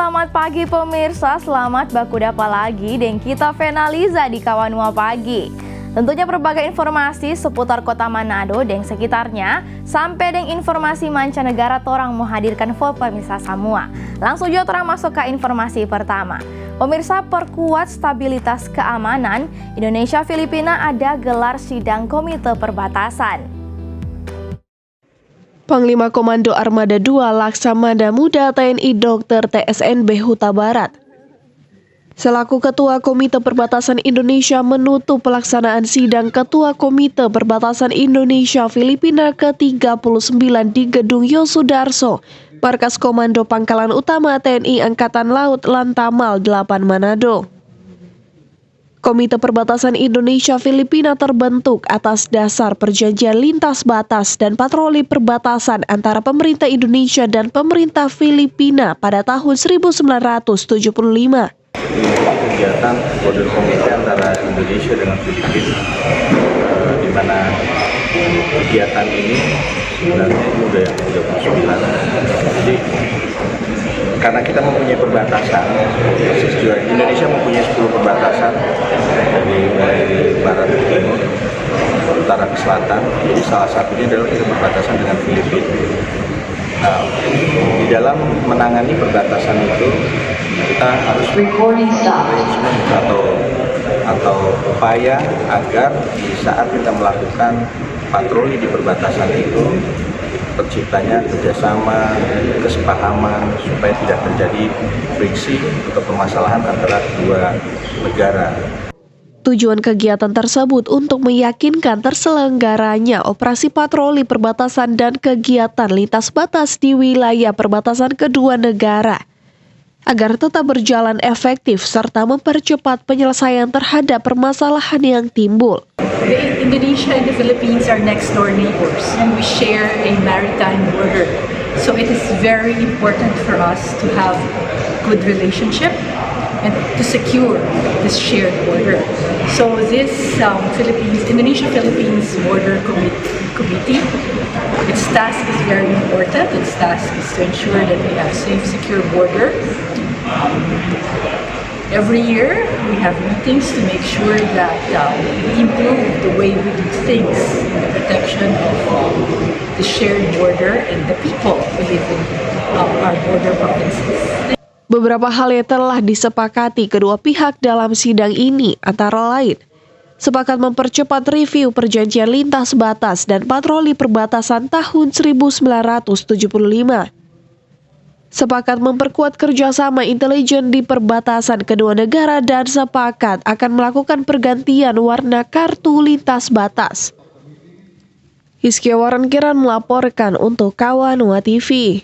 selamat pagi pemirsa, selamat bakudapa lagi dan kita Venaliza di Kawanua Pagi. Tentunya berbagai informasi seputar kota Manado dan sekitarnya, sampai dengan informasi mancanegara torang mau hadirkan for pemirsa semua. Langsung aja torang masuk ke informasi pertama. Pemirsa, perkuat stabilitas keamanan, Indonesia-Filipina ada gelar sidang komite perbatasan. Panglima Komando Armada II Laksamana Muda TNI Dr. TSNB Huta Barat selaku Ketua Komite Perbatasan Indonesia menutup pelaksanaan sidang Ketua Komite Perbatasan Indonesia-Filipina ke-39 di Gedung Yosudarso, Markas Komando Pangkalan Utama TNI Angkatan Laut Lantamal 8 Manado. Komite Perbatasan Indonesia-Filipina terbentuk atas dasar perjanjian lintas batas dan patroli perbatasan antara pemerintah Indonesia dan pemerintah Filipina pada tahun 1975. Kegiatan border committee antara Indonesia dengan Filipina, di mana kegiatan ini sebenarnya udah yang 39. Jadi karena kita mempunyai perbatasan, Indonesia mempunyai 10 perbatasan dari barat ke timur, utara ke selatan. Jadi salah satunya adalah kita berbatasan dengan Filipina. Nah, di dalam menangani perbatasan itu kita harus atau upaya agar di saat kita melakukan patroli di perbatasan itu terciptanya kerjasama, kesepahaman supaya tidak terjadi friksi atau permasalahan antara kedua negara. Tujuan kegiatan tersebut untuk meyakinkan terselenggaranya operasi patroli perbatasan dan kegiatan lintas batas di wilayah perbatasan kedua negara agar tetap berjalan efektif serta mempercepat penyelesaian terhadap permasalahan yang timbul. Indonesia and the Philippines are next door neighbors and we share a maritime border. So it is very important for us to have good relationship and to secure this shared border. So this Indonesia-Philippines Border Committee, its task is very important. Its task is to ensure that we have safe, secure border. Every year, we have meetings to make sure that we improve the way we do things in the protection of the shared border and the people who live in our border provinces. Beberapa hal yang telah disepakati kedua pihak dalam sidang ini antara lain sepakat mempercepat review perjanjian lintas batas dan patroli perbatasan tahun 1975. Sepakat memperkuat kerjasama intelijen di perbatasan kedua negara dan sepakat akan melakukan pergantian warna kartu lintas batas. Hizkia Waran Kiran melaporkan untuk Kawanua TV.